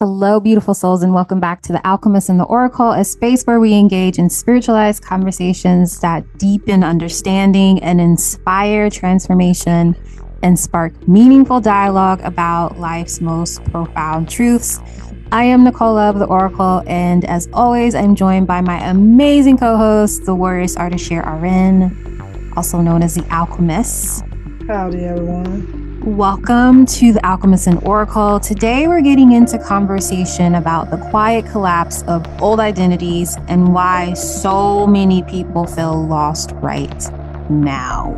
Hello, beautiful souls, and welcome back to the Alchemist and the Oracle, a space where we engage in spiritualized conversations that deepen understanding and inspire transformation and spark meaningful dialogue about life's most profound truths. I am Nicole of the Oracle, and as always, I'm joined by my amazing co-host, the Warrioress Ardeshir, also known as the Alchemist. Howdy, everyone. Welcome to the Alchemist and Oracle. Today we're getting into conversation about the quiet collapse of old identities and why so many people feel lost right now.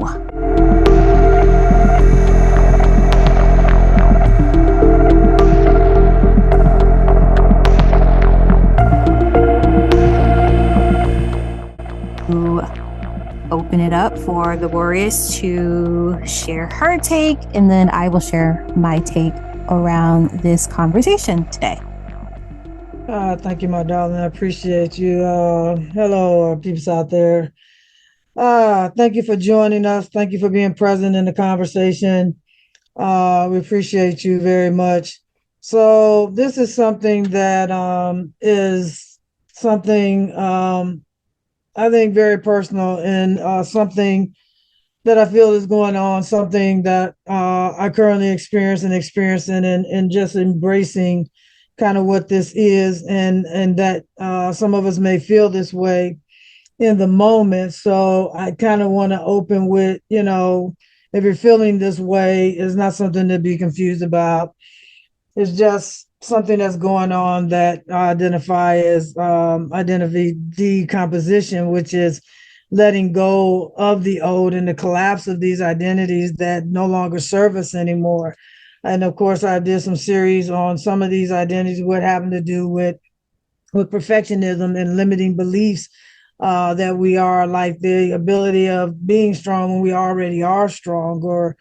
Open it up for the Warriors to share her take, and then I will share my take around this conversation today. Thank you, my darling. I appreciate you. Hello, peeps out there. Thank you for joining us. Thank you for being present in the conversation. We appreciate you very much. So this is something that is something I think very personal and something that I feel is going on, something that I currently experiencing and just embracing kind of what this is and that some of us may feel this way in the moment. So I kind of want to open with, if you're feeling this way, it's not something to be confused about. It's just something that's going on that I identify as identity decomposition, which is letting go of the old and the collapse of these identities that no longer serve us anymore. And of course, I did some series on some of these identities, what happened to do with perfectionism and limiting beliefs that we are, like the ability of being strong when we already are strong, or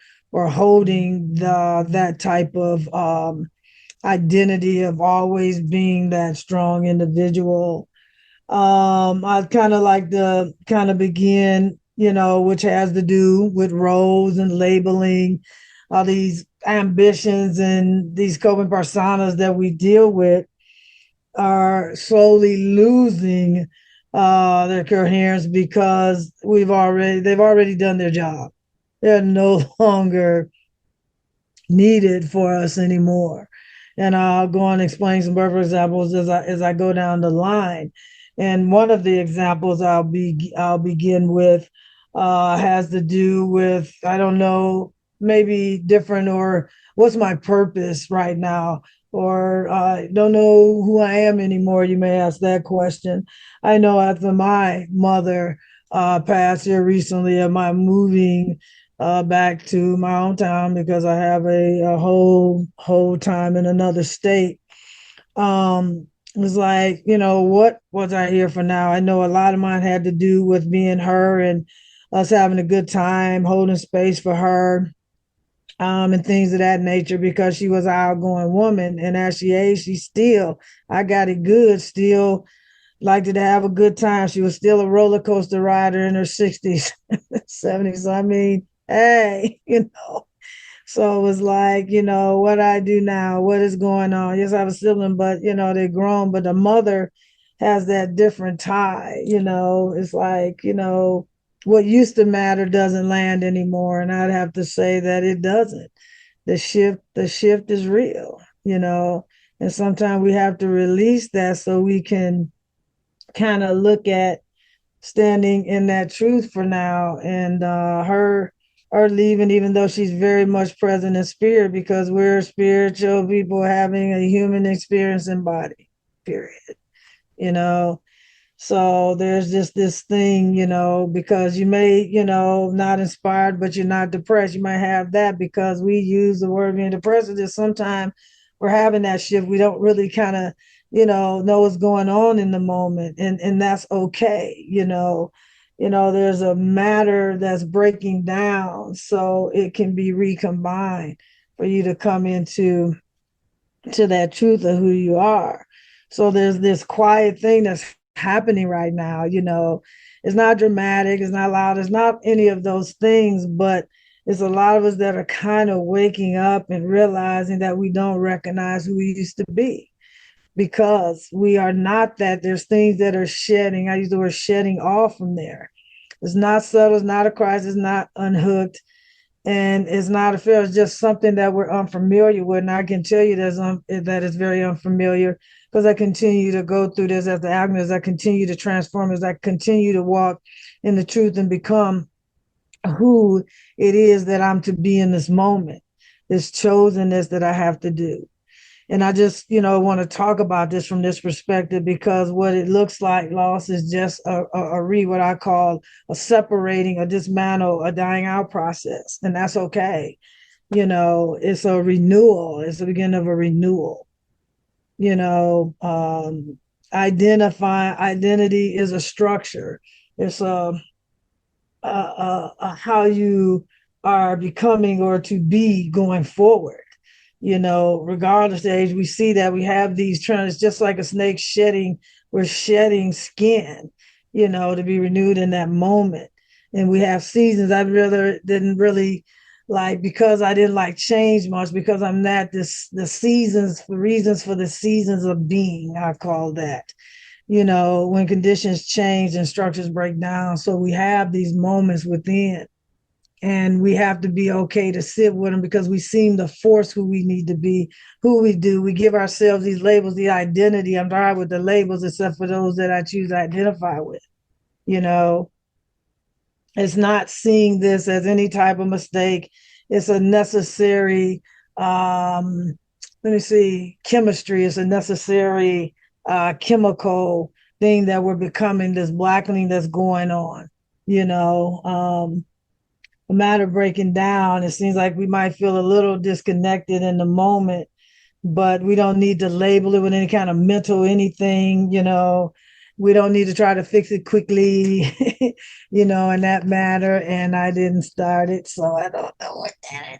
holding that type of identity of always being that strong individual. I'd kind of like to kind of begin, which has to do with roles and labeling, all these ambitions and these coping personas that we deal with are slowly losing their coherence because they've already done their job. They're no longer needed for us anymore. And I'll go on and explain some perfect examples as I go down the line. And one of the examples I'll begin with has to do with, I don't know, maybe different, or what's my purpose right now, or I don't know who I am anymore. You may ask that question. I know after my mother passed here recently, am I moving back to my hometown because I have a whole time in another state. It was like, what was I here for now? I know a lot of mine had to do with being her and us having a good time, holding space for her, and things of that nature, because she was an outgoing woman. And as she aged, I got it good, still liked to have a good time. She was still a roller coaster rider in her 60s, 70s. I mean, hey, So it was like, what I do now, what is going on? Yes, I have a sibling, but they're grown, but the mother has that different tie. It's like, what used to matter doesn't land anymore. And I'd have to say that it doesn't. The shift is real. And sometimes we have to release that so we can kind of look at standing in that truth for now, and her leaving, even though she's very much present in spirit, because we're spiritual people having a human experience in body, period. you know so there's just this thing, because you may, not inspired, but you're not depressed. You might have that because we use the word being depressed. Just sometimes we're having that shift. We don't really kind of, know what's going on in the moment. And that's okay. There's a matter that's breaking down so it can be recombined for you to come to that truth of who you are. So there's this quiet thing that's happening right now. It's not dramatic, it's not loud, it's not any of those things, but it's a lot of us that are kind of waking up and realizing that we don't recognize who we used to be. because we are not that. There's things that are shedding. I use the word shedding off from there. It's not subtle, it's not a crisis, it's not unhooked, and it's not a fear. It's just something that we're unfamiliar with. And I can tell you that is very unfamiliar because I continue to go through this as the alchemist. I continue to transform as I continue to walk in the truth and become who it is that I'm to be in this moment, this chosenness that I have to do. And I just, want to talk about this from this perspective because what it looks like loss is just what I call a separating, a dismantle, a dying out process. And that's okay. It's a renewal. It's the beginning of a renewal. Identity is a structure. It's how you are becoming or to be going forward. Regardless of age, we see that we have these trends, just like a snake shedding, we're shedding skin, to be renewed in that moment. And we have seasons. I didn't really like, because I didn't like change much, because I'm not the seasons, the reasons for the seasons of being, I call that. When conditions change and structures break down. So we have these moments within. And we have to be okay to sit with them because we seem to force who we need to be, who we do. We give ourselves these labels, the identity. I'm tired with the labels, except for those that I choose to identify with. It's not seeing this as any type of mistake. It's a necessary, chemistry is a necessary chemical thing that we're becoming, this blackening that's going on. A matter of breaking down, it seems like we might feel a little disconnected in the moment, but we don't need to label it with any kind of mental anything. We don't need to try to fix it quickly, in that matter. And I didn't start it, so I don't know what that is.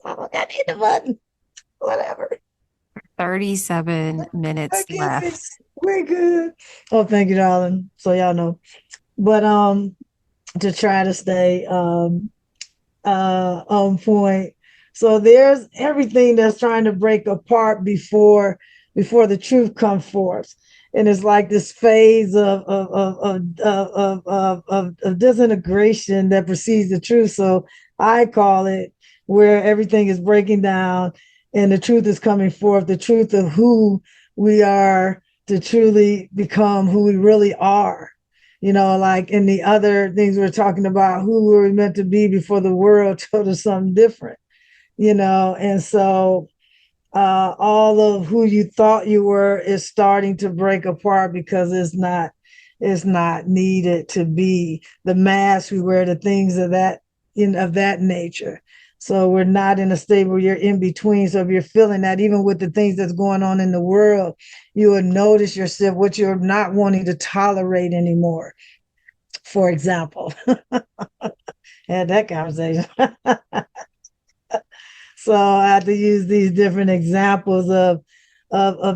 I hit the button. Whatever. 37 minutes left. We're good. Oh, thank you, darling. So y'all know. But to try to stay on point. So there's everything that's trying to break apart before the truth comes forth. And it's like this phase of disintegration that precedes the truth. So I call it where everything is breaking down and the truth is coming forth, the truth of who we are to truly become who we really are. Like in the other things we're talking about, who were we meant to be before the world told us something different, and so all of who you thought you were is starting to break apart because it's not needed to be the mask we wear, the things of that nature. So we're not in a state where you're in between. So if you're feeling that, even with the things that's going on in the world, you will notice yourself what you're not wanting to tolerate anymore. For example, had that conversation. So I have to use these different examples of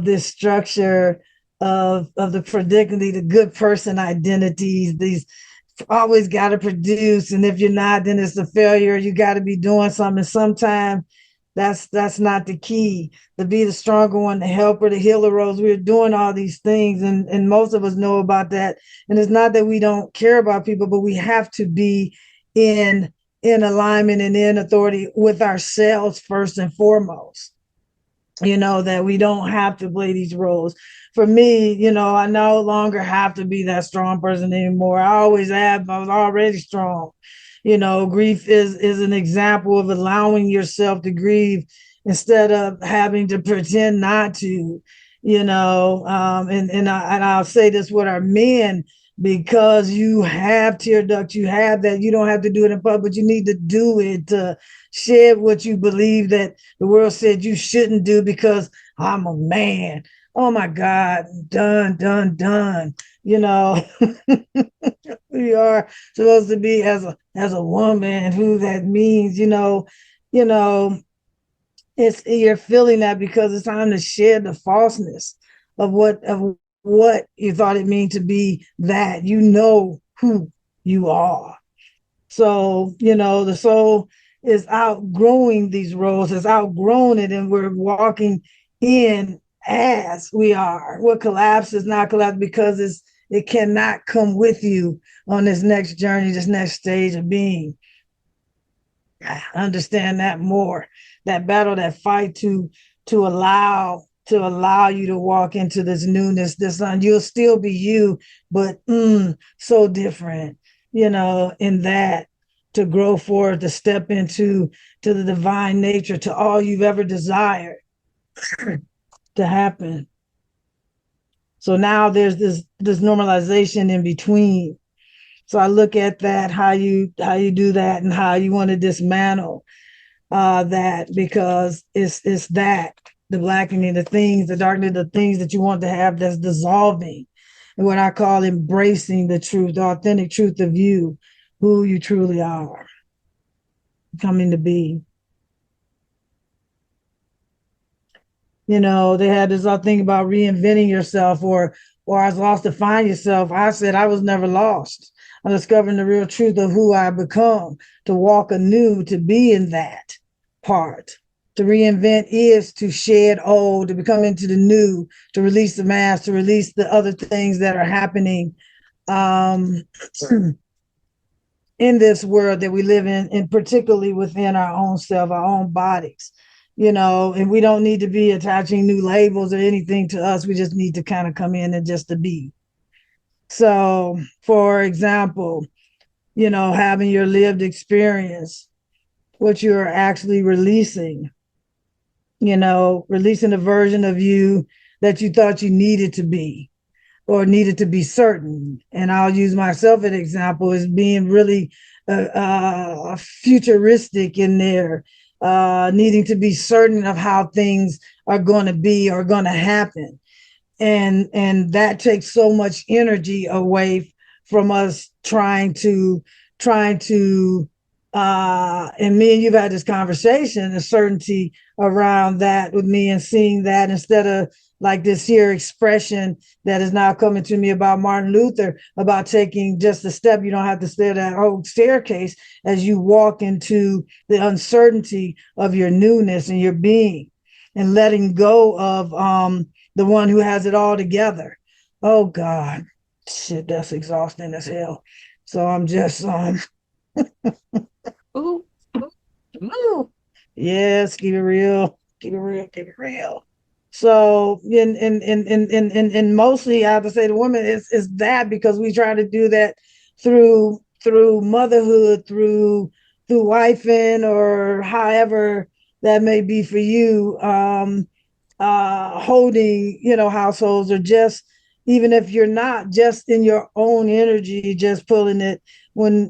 this structure of the predicament, the good person identities, these always got to produce, and if you're not, then it's a failure. You got to be doing something. Sometimes that's not the key. To be the stronger one, the helper, the healer roles. We're doing all these things, and most of us know about that. And it's not that we don't care about people, but we have to be in alignment and in authority with ourselves first and foremost. That we don't have to play these roles. For me, I no longer have to be that strong person anymore. I always have. I was already strong. Grief is an example of allowing yourself to grieve instead of having to pretend not to, and I'll say this with our men, because you have tear duct, you have that, you don't have to do it in public, but you need to do it to shed what you believe that the world said you shouldn't do because I'm a man. Oh my God, done. We are supposed to be as a woman, who that means, it's you're feeling that because it's time to shed the falseness of what you thought it meant to be, that who you are. So, the soul is outgrowing these roles, has outgrown it, and we're walking in as we are. What collapse is not collapse because it cannot come with you on this next journey, this next stage of being. I understand that more. That battle, that fight to allow you to walk into this newness, this you'll still be you, but so different, in that to grow forward, to step to the divine nature, to all you've ever desired to happen. So now there's this normalization in between. So I look at that, how you do that, and how you want to dismantle that, because it's that the blackening, the things, the darkness, the things that you want to have that's dissolving, and what I call embracing the truth, the authentic truth of you, who you truly are, coming to be. They had this whole thing about reinventing yourself, or I was lost to find yourself. I said I was never lost. I'm discovering the real truth of who I become, to walk anew, to be in that part. To reinvent is to shed old, to become into the new, to release the mask, to release the other things that are happening um, in this world that we live in, and particularly within our own self, our own bodies. And we don't need to be attaching new labels or anything to us. We just need to kind of come in and just to be. So, for example, having your lived experience, what you're actually releasing, releasing a version of you that you thought you needed to be or needed to be certain. And I'll use myself as an example as being really futuristic in there, needing to be certain of how things are going to be or going to happen. And that takes so much energy away from us trying to and me and you've had this conversation, the certainty around that with me, and seeing that instead of like this here expression that is now coming to me about Martin Luther, about taking just a step. You don't have to stay that whole staircase as you walk into the uncertainty of your newness and your being, and letting go of the one who has it all together. Oh God, shit, that's exhausting as hell. So I'm just ooh, ooh. Yes, keep it real, keep it real, keep it real. So in mostly I have to say the women is that, because we try to do that through motherhood, through wifing, or however that may be for you, holding, households, or just even if you're not, just in your own energy, just pulling it when,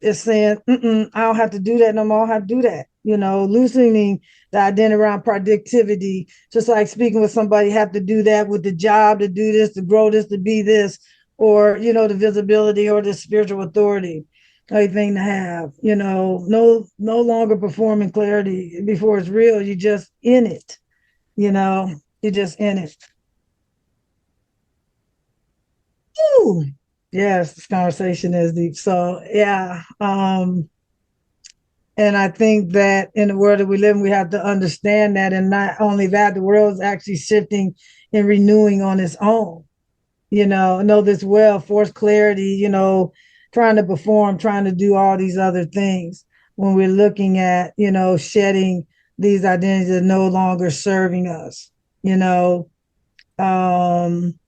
it's saying, I don't have to do that no more. I don't have to do that. Loosening the identity around productivity, just like speaking with somebody, have to do that with the job, to do this, to grow this, to be this, or, the visibility or the spiritual authority. Everything to have, no longer performing clarity before it's real. You're just in it, you're just in it. Ooh. Yes, this conversation is deep. So yeah. And I think that in the world that we live in, we have to understand that. And not only that, the world is actually shifting and renewing on its own. Know this well, force clarity, trying to perform, trying to do all these other things when we're looking at, shedding these identities that are no longer serving us, you know. Um,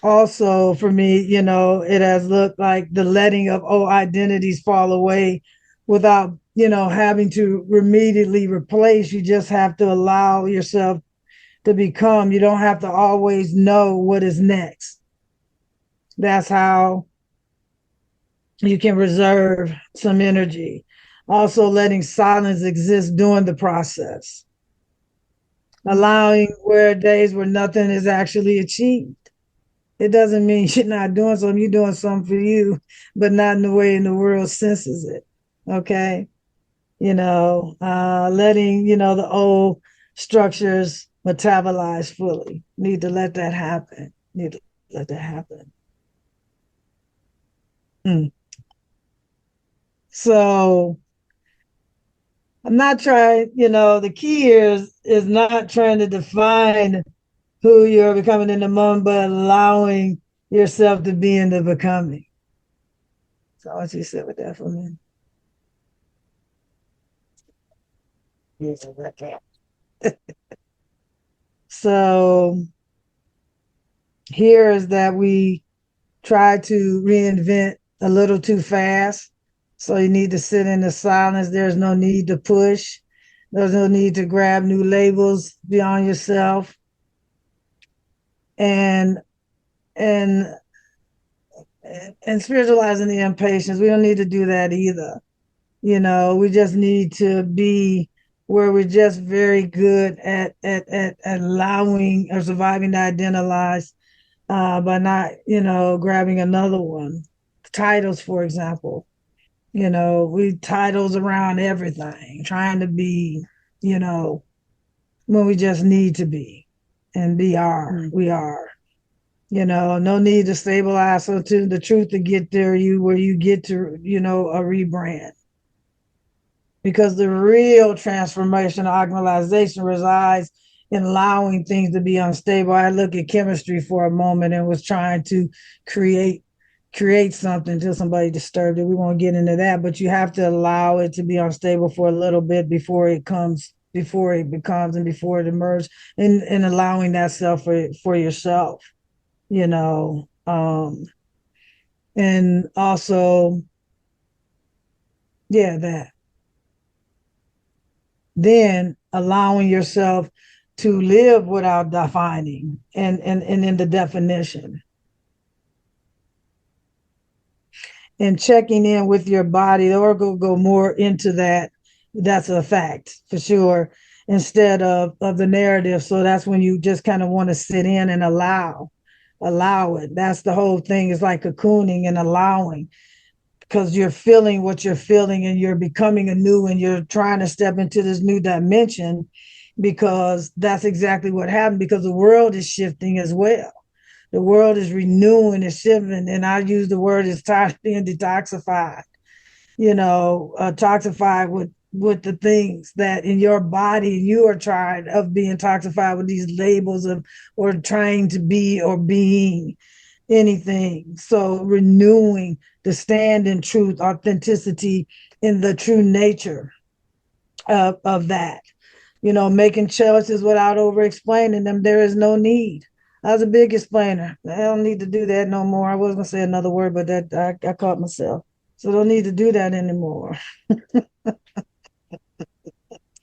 Also for me, it has looked like the letting of old identities fall away without, having to immediately replace. You just have to allow yourself to become. You don't have to always know what is next. That's how you can reserve some energy. Also, letting silence exist during the process, allowing where days where nothing is actually achieved. It doesn't mean you're not doing something. You're doing something for you, but not in the way in the world senses it. Okay. Letting, the old structures metabolize fully. Need to let that happen. Need to let that happen. Mm. So I'm not trying, the key is not trying to define who you're becoming in the moment, but allowing yourself to be in the becoming. So what you said with that for me. So here is that we try to reinvent a little too fast. So you need to sit in the silence. There's no need to push. There's no need to grab new labels beyond yourself. And and and spiritualizing the impatience. We don't need to do that either. We just need to be where we're just very good at allowing or surviving to identialize by not, grabbing another one. Titles, for example. We titles around everything, trying to be, when we just need to be and we are. No need to stabilize so to the truth to get there, where you get to, a rebrand. Because the real transformation, augmentalization resides in allowing things to be unstable. I look at chemistry for a moment and was trying to create something until somebody disturbed it. We won't get into that, but you have to allow it to be unstable for a little bit before it becomes and before it emerges, and allowing that self for yourself, and also, that. Then allowing yourself to live without defining and in the definition. And checking in with your body, the Oracle go more into that. That's a fact for sure, instead of the narrative. So that's when you just kind of want to sit in and allow it. That's the whole thing. It's like cocooning and allowing, because you're feeling what you're feeling and you're becoming anew and you're trying to step into this new dimension, because that's exactly what happened, because the world is shifting as well. The world is renewing and shifting, and I use the word as being detoxified, toxified with the things that in your body you are tired of being toxified with these labels of or trying to be or being anything. So renewing to stand in truth, authenticity, in the true nature of that. Making choices without over explaining them. There is no need. I was a big explainer. I don't need to do that no more. I was gonna say another word, but that I caught myself. So don't need to do that anymore.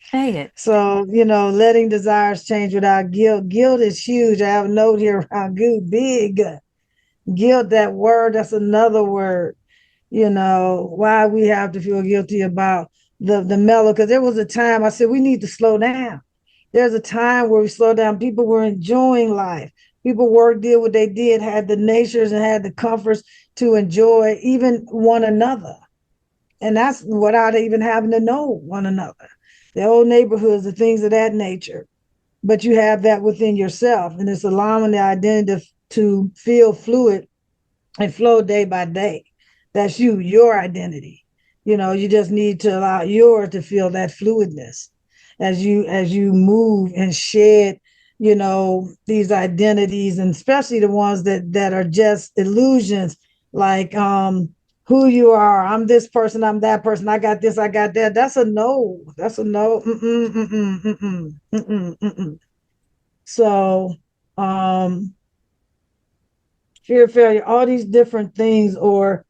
Say it. So, letting desires change without guilt. Guilt is huge. I have a note here around guilt, big. Guilt, that word, that's another word. Why we have to feel guilty about the mellow, because there was a time I said we need to slow down. There's a time where we slow down. People were enjoying life. People worked, did what they did, had the natures and had the comforts to enjoy even one another. And that's without even having to know one another. The old neighborhoods, the things of that nature. But you have that within yourself, and it's allowing the identity to feel fluid and flow day by day. That's your identity. You just need to allow yours to feel that fluidness as you move and shed, these identities, and especially the ones that are just illusions, like who you are. I'm this person, I'm that person, I got this, I got that. That's a no. That's a no. Mm-mm, mm-mm, mm-mm, mm-mm, mm-mm. So fear of failure, all these different things, or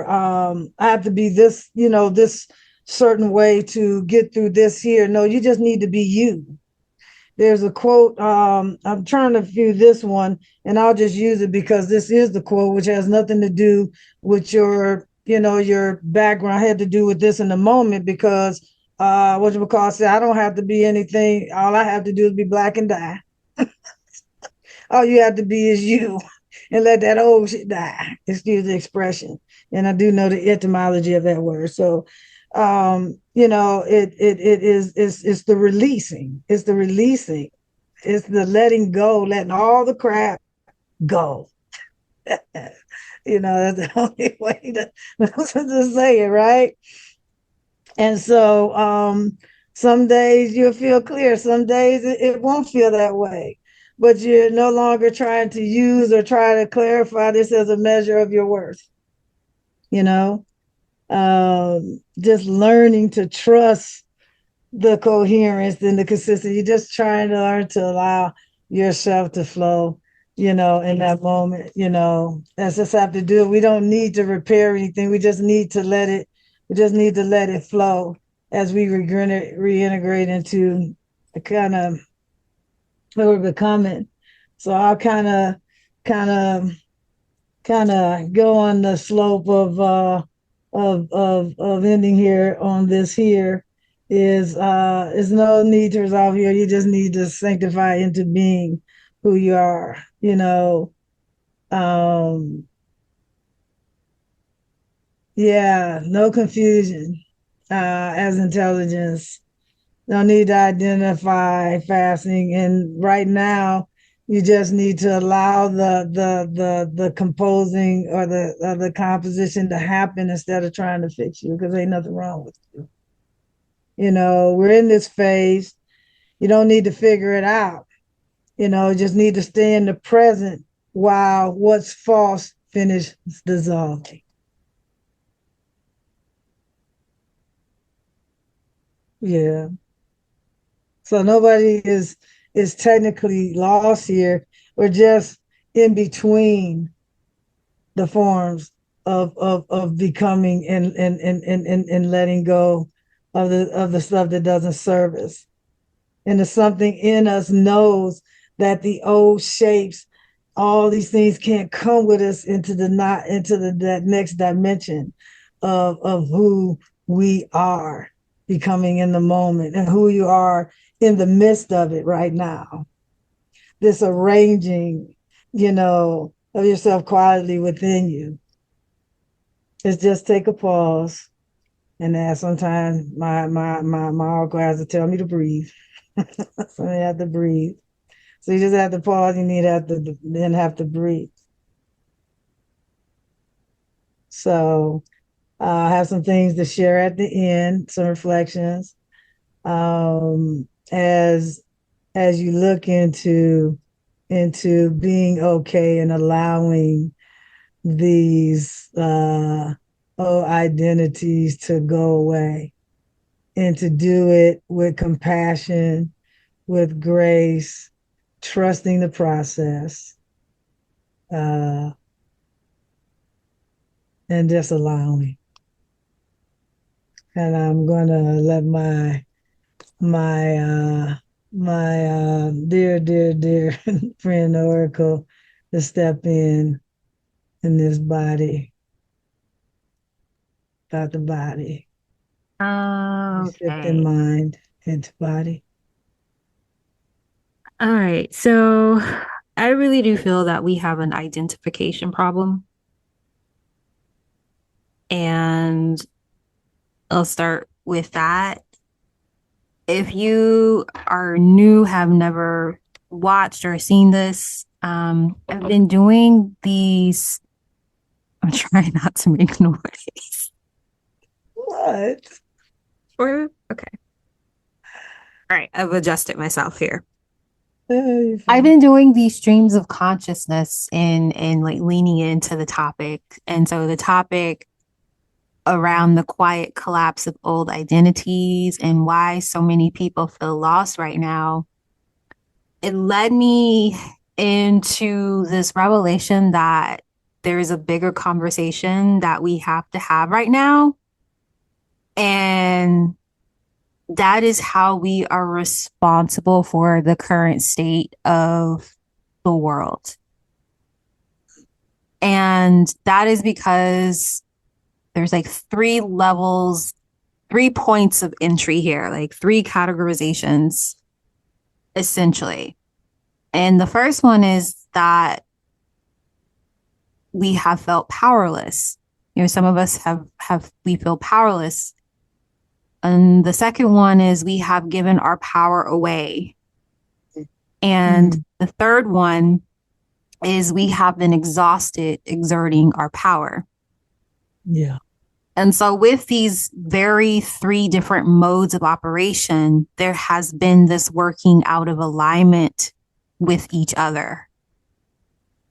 I have to be this, this certain way to get through this here. No, you just need to be you. There's a quote, I'm trying to view this one, and I'll just use it because this is the quote, which has nothing to do with your background. It had to do with this in the moment, because what you call say, I don't have to be anything. All I have to do is be black and die. All you have to be is you, and let that old shit die. Excuse the expression. And I do know the etymology of that word. So, it's the releasing. It's the releasing. It's the letting go, letting all the crap go. That's the only way to say it, right? And so some days you'll feel clear, some days it won't feel that way. But you're no longer trying to use or try to clarify this as a measure of your worth, you know? Just learning to trust the coherence and the consistency. You're just trying to learn to allow yourself to flow, in that moment, That's just have to do it. We don't need to repair anything. We just need to let it, flow as we reintegrate into the kind of what we're becoming. So I'll kind of go on the slope of ending here on this here is no need to resolve here. You just need to sanctify into being who you are, Um, yeah, no confusion as intelligence. No need to identify fasting. And right now, you just need to allow the composing or the composition to happen instead of trying to fix you, because ain't nothing wrong with you. We're in this phase. You don't need to figure it out. Just need to stay in the present while what's false finishes dissolving. Yeah. So nobody is technically lost here. We're just in between the forms of becoming and letting go of the stuff that doesn't serve us. And the something in us knows that the old shapes, all these things can't come with us into that next dimension of who we are becoming in the moment and who you are in the midst of it right now. This arranging, of yourself quietly within you. Is just take a pause and ask. Sometimes my oracle has to tell me to breathe. So I have to breathe. So you just have to pause. You need have to breathe. So I have some things to share at the end, some reflections. As you look into being okay and allowing these identities to go away, and to do it with compassion, with grace, trusting the process, and just allowing. And I'm gonna let my dear friend Oracle to step in this body, about the body. Shift in Okay. mind into body. All right. So I really do feel that we have an identification problem. And I'll start with that. If you are new, have never watched or seen this, I've been doing these. I'm trying not to make noise. What? Or okay. All right, I've adjusted myself here. You're I've fine. been doing these streams of consciousness and like leaning into the topic. And so the topic around the quiet collapse of old identities and why so many people feel lost right now, it led me into this revelation that there is a bigger conversation that we have to have right now. And that is how we are responsible for the current state of the world. And that is because there's like 3 levels, 3 points of entry here, like 3 categorizations, essentially. And the first one is that we have felt powerless. Some of us we feel powerless. And the second one is we have given our power away. And the third one is we have been exhausted exerting our power. Yeah. And so with these very three different modes of operation, there has been this working out of alignment with each other.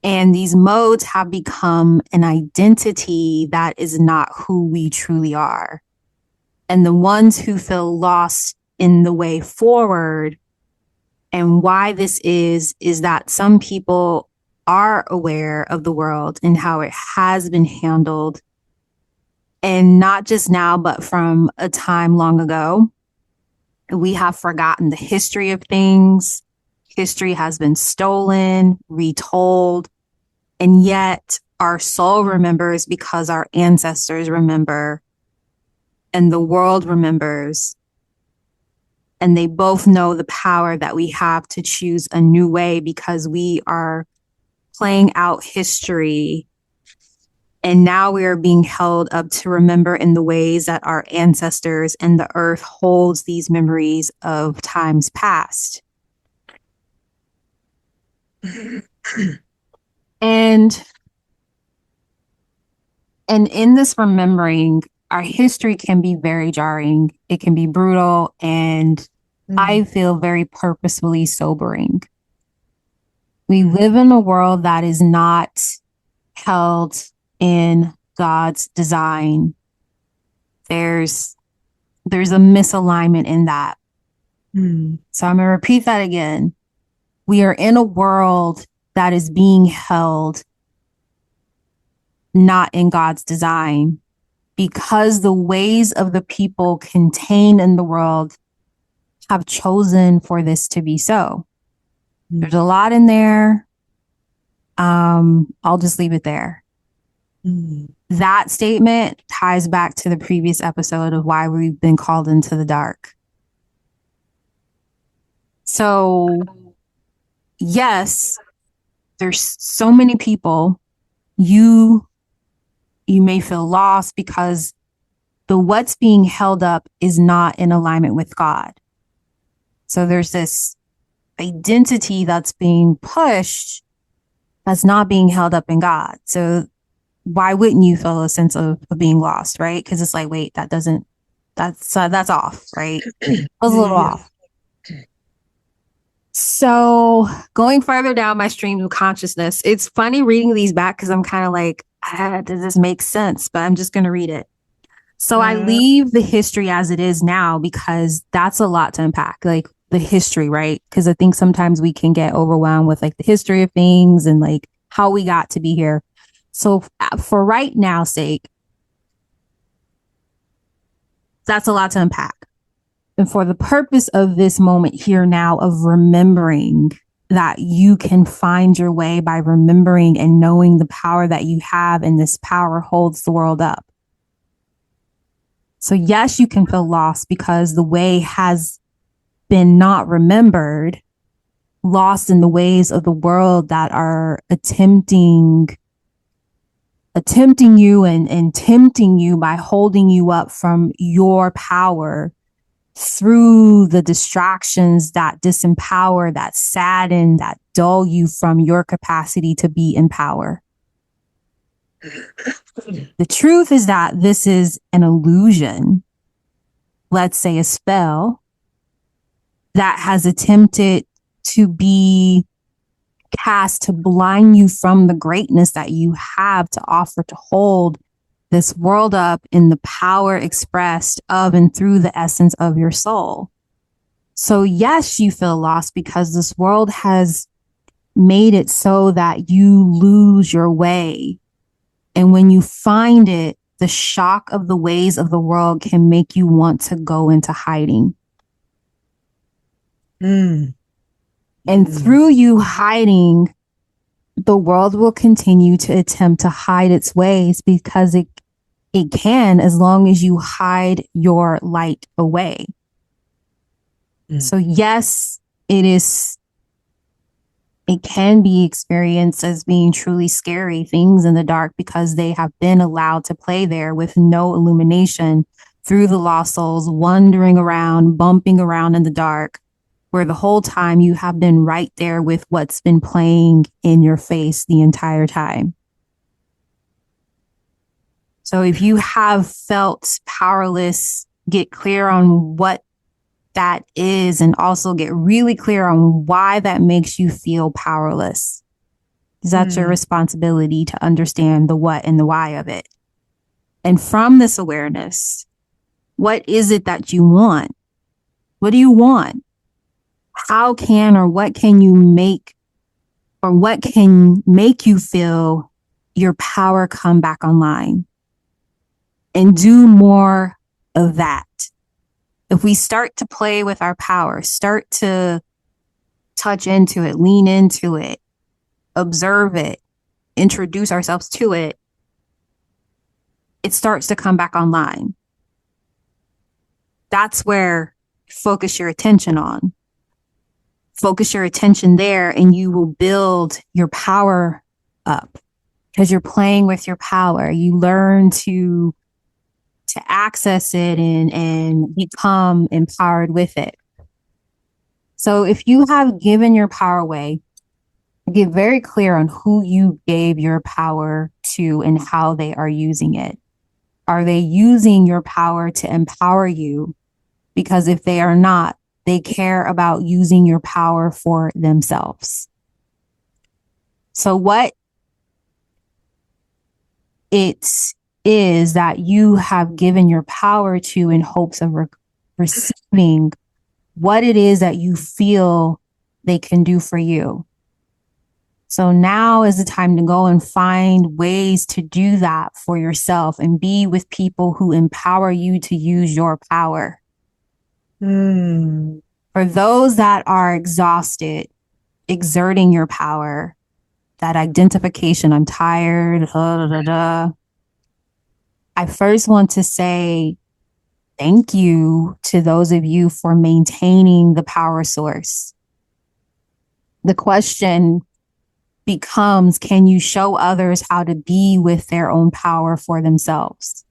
And these modes have become an identity that is not who we truly are. And the ones who feel lost in the way forward, and why this is that some people are aware of the world and how it has been handled. And not just now, but from a time long ago. We have forgotten the history of things. History has been stolen, retold, and yet our soul remembers because our ancestors remember, and the world remembers. And they both know the power that we have to choose a new way because we are playing out history. And now we are being held up to remember in the ways that our ancestors and the earth holds these memories of times past. And in this remembering, our history can be very jarring. It can be brutal, and I feel very purposefully sobering. We live in a world that is not held in God's design. There's a misalignment in that. So I'm going to repeat that again. We are in a world that is being held not in God's design because the ways of the people contained in the world have chosen for this to be so. There's a lot in there. I'll just leave it there. That statement ties back to the previous episode of why we've been called into the dark. So, yes, there's so many people. You may feel lost because the what's being held up is not in alignment with God. So there's this identity that's being pushed that's not being held up in God. So why wouldn't you feel a sense of being lost, right? Because it's like, wait, that's off, right? It was a little off. So going further down my stream of consciousness, it's funny reading these back because I'm kind of like, does this make sense? But I'm just going to read it. So I leave the history as it is now because that's a lot to unpack, like the history, right? Because I think sometimes we can get overwhelmed with like the history of things and like how we got to be here. So for right now's sake, that's a lot to unpack. And for the purpose of this moment here now of remembering that you can find your way by remembering and knowing the power that you have, and this power holds the world up. So yes, you can feel lost because the way has been not remembered, lost in the ways of the world that are attempting you and tempting you by holding you up from your power through the distractions that disempower, that sadden, that dull you from your capacity to be in power. The truth is that this is an illusion, let's say a spell, that has attempted to be cast to blind you from the greatness that you have to offer to hold this world up in the power expressed of and through the essence of your soul. So yes, you feel lost because this world has made it so that you lose your way. And when you find it, the shock of the ways of the world can make you want to go into hiding. And through you hiding, the world will continue to attempt to hide its ways because it can, as long as you hide your light away. So yes, it can be experienced as being truly scary things in the dark because they have been allowed to play there with no illumination through the lost souls, wandering around, bumping around in the dark, where the whole time you have been right there with what's been playing in your face the entire time. So if you have felt powerless, get clear on what that is and also get really clear on why that makes you feel powerless. That's your responsibility to understand the what and the why of it. And from this awareness, what is it that you want? What do you want? How can or what can you make or what can make you feel your power come back online? And do more of that. If we start to play with our power, start to touch into it, lean into it, observe it, introduce ourselves to it, it starts to come back online. That's where focus your attention on. Focus your attention there and you will build your power up because you're playing with your power. You learn to access it and become empowered with it. So if you have given your power away, get very clear on who you gave your power to and how they are using it. Are they using your power to empower you? Because if they are not, they care about using your power for themselves. So what it is that you have given your power to in hopes of receiving what it is that you feel they can do for you. So now is the time to go and find ways to do that for yourself and be with people who empower you to use your power. For those that are exhausted, exerting your power, that identification, I'm tired, I first want to say thank you to those of you for maintaining the power source. The question becomes, can you show others how to be with their own power for themselves?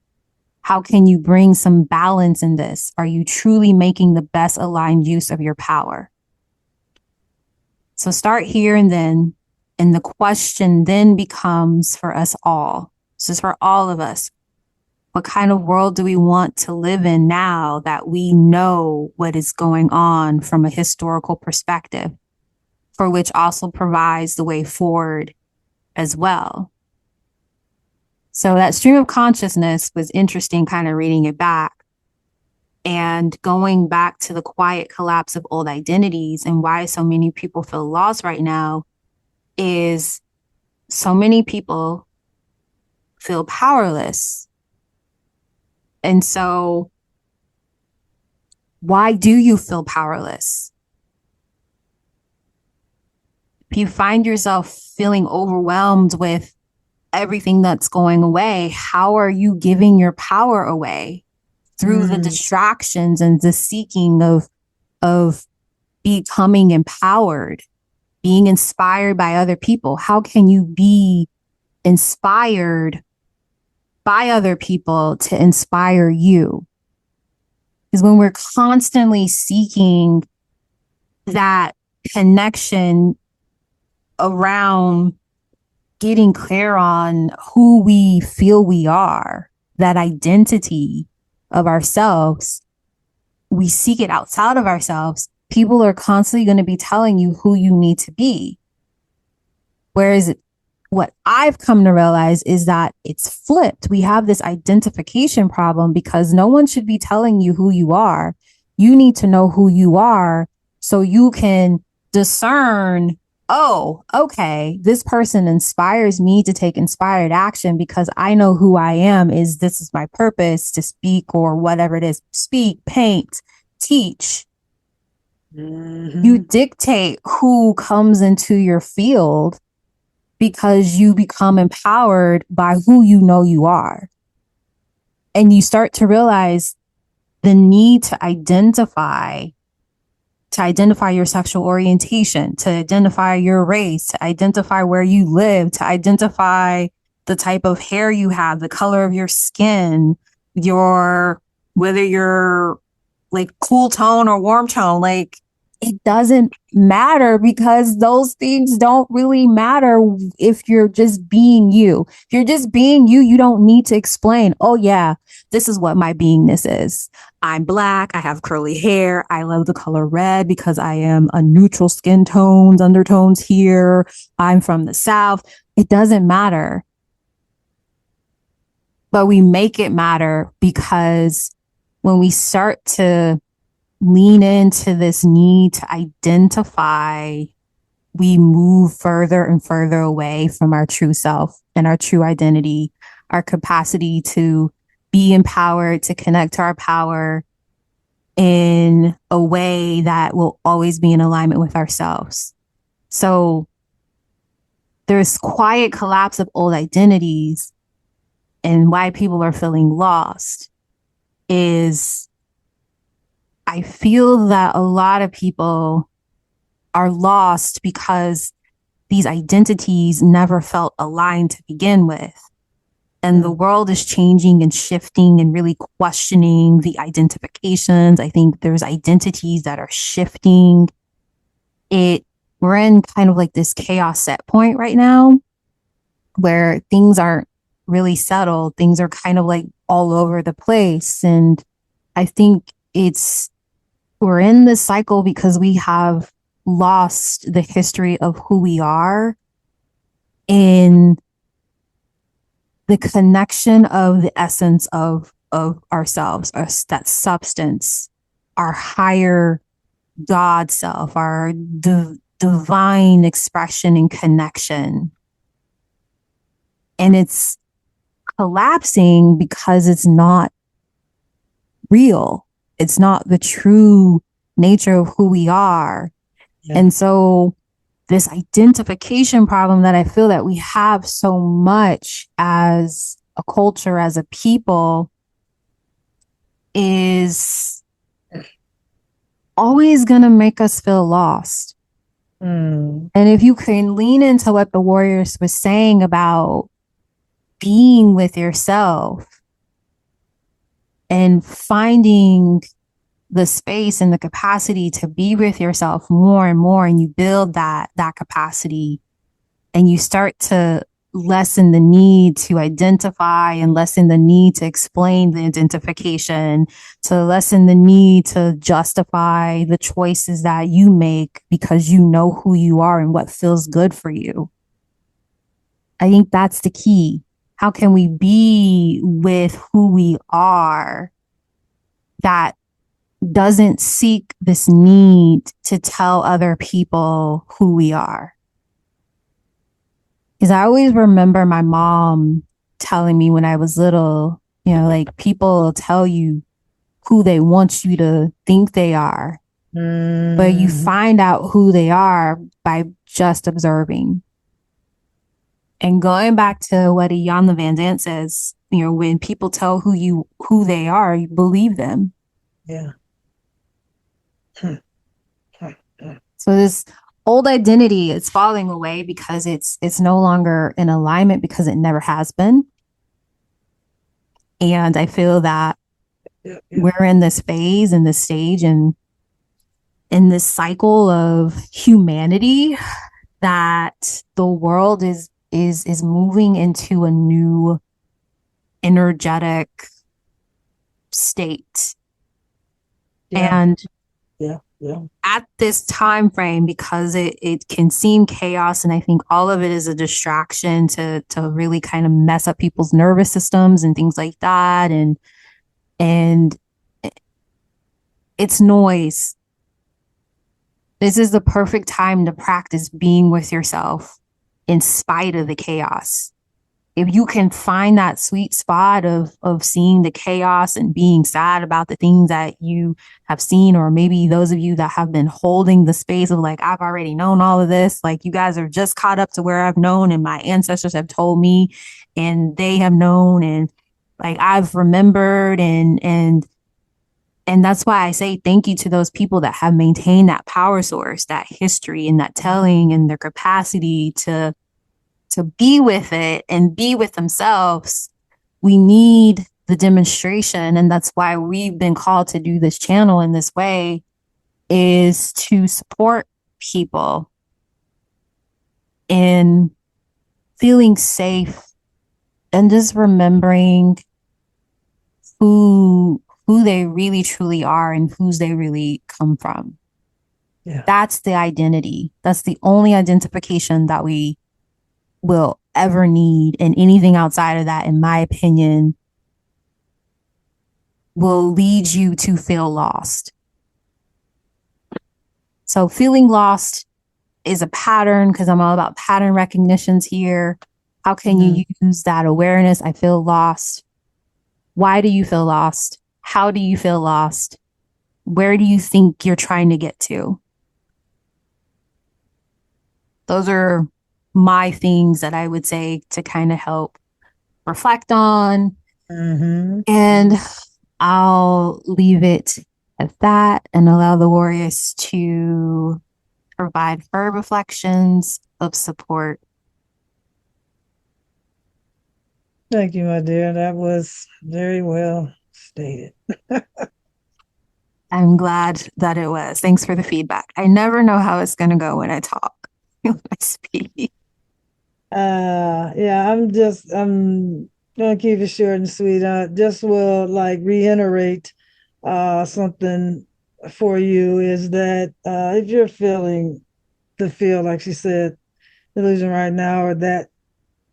How can you bring some balance in this? Are you truly making the best aligned use of your power? So start here and then. And the question then becomes for us all. This is for all of us. What kind of world do we want to live in now that we know what is going on from a historical perspective, for which also provides the way forward as well? So that stream of consciousness was interesting, kind of reading it back and going back to the quiet collapse of old identities and why so many people feel lost right now is so many people feel powerless. And so why do you feel powerless? If you find yourself feeling overwhelmed with everything that's going away, how are you giving your power away? Through the distractions and the seeking of becoming empowered, being inspired by other people. How can you be inspired by other people to inspire you? Because when we're constantly seeking that connection around getting clear on who we feel we are, that identity of ourselves, we seek it outside of ourselves. People are constantly going to be telling you who you need to be. Whereas what I've come to realize is that it's flipped. We have this identification problem because no one should be telling you who you are. You need to know who you are so you can discern, oh, okay, this person inspires me to take inspired action because I know who I am. This is my purpose to speak or whatever it is. Speak, paint, teach. You dictate who comes into your field because you become empowered by who you know you are. And you start to realize the need to identify your sexual orientation, to identify your race, to identify where you live, to identify the type of hair you have, the color of your skin, whether you're like cool tone or warm tone, like it doesn't matter, because those things don't really matter if you're just being you. If you're just being you, you don't need to explain, oh, yeah, this is what my beingness is. I'm Black. I have curly hair. I love the color red because I am a neutral skin tones, undertones here. I'm from the South. It doesn't matter. But we make it matter because when we start to lean into this need to identify, we move further and further away from our true self and our true identity, our capacity to be empowered, to connect to our power in a way that will always be in alignment with ourselves. So there's quiet collapse of old identities, and why people are feeling lost is I feel that a lot of people are lost because these identities never felt aligned to begin with. And the world is changing and shifting and really questioning the identifications. I think there's identities that are shifting. We're in kind of like this chaos set point right now where things aren't really settled. Things are kind of like all over the place. And I think we're in this cycle because we have lost the history of who we are in the connection of the essence of ourselves, that substance, our higher God self, our divine expression and connection. And it's collapsing because it's not real. It's not the true nature of who we are. Yeah. And so this identification problem that I feel that we have so much as a culture, as a people, is always going to make us feel lost. And if you can lean into what the Warrioress was saying about being with yourself and finding the space and the capacity to be with yourself more and more, and you build that capacity, and you start to lessen the need to identify and lessen the need to explain the identification, to lessen the need to justify the choices that you make because you know who you are and what feels good for you. I think that's the key. How can we be with who we are that doesn't seek this need to tell other people who we are? Because I always remember my mom telling me when I was little, like, people tell you who they want you to think they are, but you find out who they are by just observing. And going back to what Iyanla Vanzant says, when people tell who they are, you believe them. Yeah. So this old identity is falling away because it's no longer in alignment because it never has been. And I feel that we're in this phase and this stage and in this cycle of humanity that the world is moving into a new energetic state. And at this time frame, because it can seem chaos, and I think all of it is a distraction to really kind of mess up people's nervous systems and things like that, and it's noise. This is the perfect time to practice being with yourself in spite of the chaos. If you can find that sweet spot of seeing the chaos and being sad about the things that you have seen, or maybe those of you that have been holding the space of like, I've already known all of this, like you guys are just caught up to where I've known and my ancestors have told me and they have known and like I've remembered and that's why I say thank you to those people that have maintained that power source, that history and that telling and their capacity to be with it and be with themselves. We need the demonstration. And that's why we've been called to do this channel in this way, is to support people in feeling safe and just remembering who they really truly are and whose they really come from. Yeah. That's the identity. That's the only identification that we will ever need. And anything outside of that, in my opinion, will lead you to feel lost. So feeling lost is a pattern, because I'm all about pattern recognitions here. How can you use that awareness? I feel lost. Why do you feel lost? How do you feel lost? Where do you think you're trying to get to? Those are my things that I would say to kind of help reflect on. And I'll leave it at that and allow the Warrioress to provide her reflections of support. Thank you, my dear. That was very well stated. I'm glad that it was. Thanks for the feedback. I never know how it's going to go when I talk, when I speak. Yeah, I'm gonna keep it short and sweet. I just will like reiterate something for you is that if you're feeling the feel, like she said, illusion right now, or that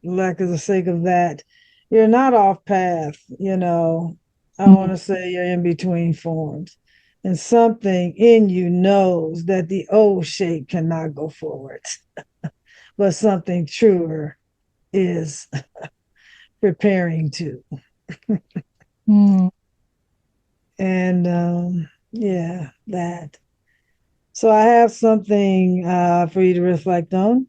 lack of the sake of that, you're not off path, you know. I want to say you're in between forms. And something in you knows that the old shape cannot go forward, but something truer is preparing to. And yeah, that. So I have something for you to reflect on.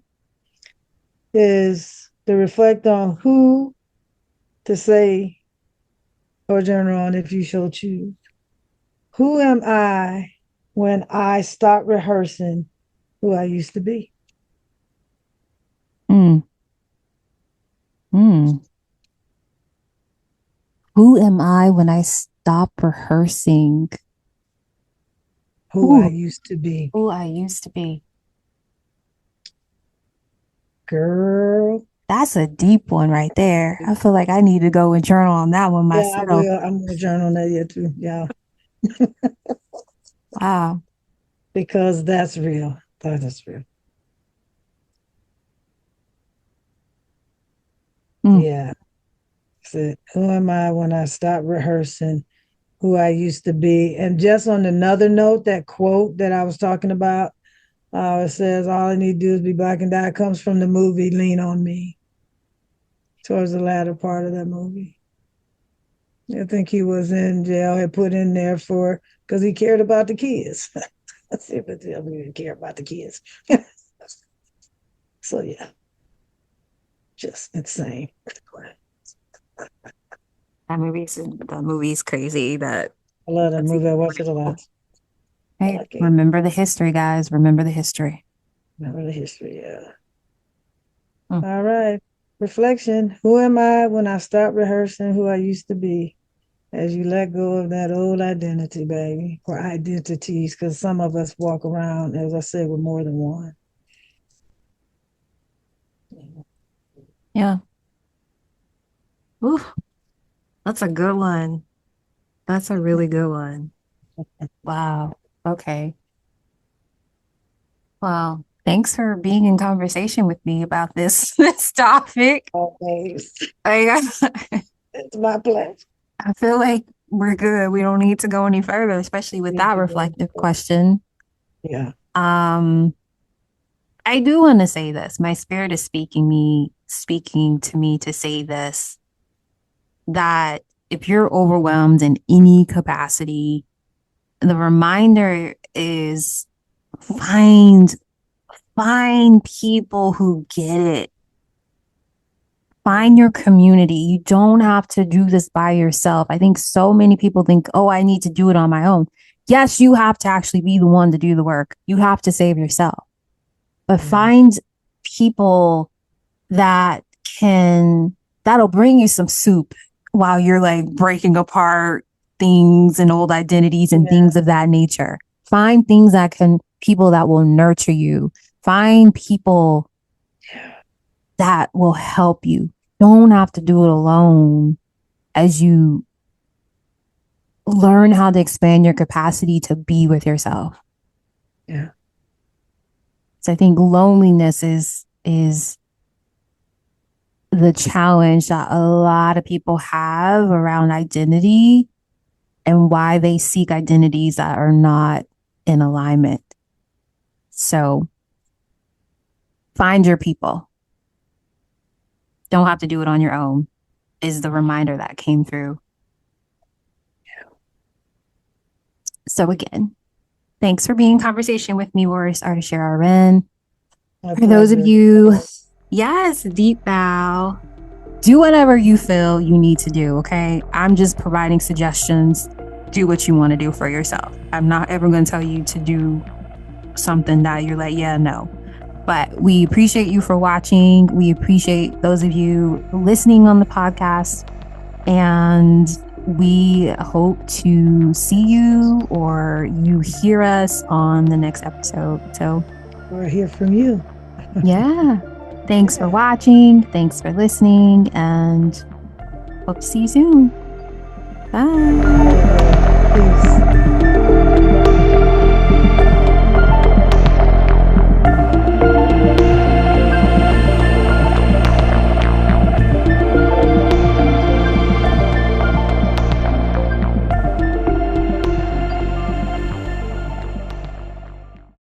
Is to reflect on who to say or journal on if you shall choose. Who am I when I stop rehearsing who I used to be? Who am I when I stop rehearsing who I used to be? Who I used to be. Girl. That's a deep one right there. I feel like I need to go and journal on that one myself. Yeah, I will. I'm going to journal on that yet too. Yeah. Wow. Because that's real. That is real. Yeah. So who am I when I stop rehearsing who I used to be? And just on another note, that quote that I was talking about, it says, all I need to do is be black and die, comes from the movie Lean on Me, towards the latter part of that movie. I think he was in jail, had put in there for, because he cared about the kids. Let's see if it didn't care about the kids. So yeah, just insane. The movie's crazy. I love that movie. I watched it a lot. Hey, remember the history, guys. Remember the history. Remember the history, yeah. All right. Reflection. Who am I when I stop rehearsing who I used to be? As you let go of that old identity, baby, or identities, because some of us walk around, as I said, with more than one. Yeah. Ooh, that's a good one. That's a really good one. Wow. Okay. Well, thanks for being in conversation with me about this topic. Always. It's my pleasure. I feel like we're good. We don't need to go any further, especially with that reflective question. Yeah. I do want to say this. My spirit is speaking to me to say this, that if you're overwhelmed in any capacity, the reminder is find people who get it. Find your community. You don't have to do this by yourself. I think so many people think, oh, I need to do it on my own. Yes, you have to actually be the one to do the work. You have to save yourself. But find people that'll bring you some soup while you're like breaking apart things and old identities and things of that nature. Find people that will nurture you. Find people that will help you. Don't have to do it alone as you learn how to expand your capacity to be with yourself. Yeah. So I think loneliness is the challenge that a lot of people have around identity and why they seek identities that are not in alignment. So find your people. Don't have to do it on your own is the reminder that came through. So again, thanks for being in conversation with me, Warrioress Ardeshir RN. For those of you, yes, deep bow. Do whatever you feel you need to do, okay? I'm just providing suggestions. Do what you want to do for yourself. I'm not ever going to tell you to do something that you're like, yeah, no. But we appreciate you for watching. We appreciate those of you listening on the podcast. And we hope to see you or you hear us on the next episode. So we'll hear from you. Yeah. Thanks for watching. Thanks for listening. And hope to see you soon. Bye.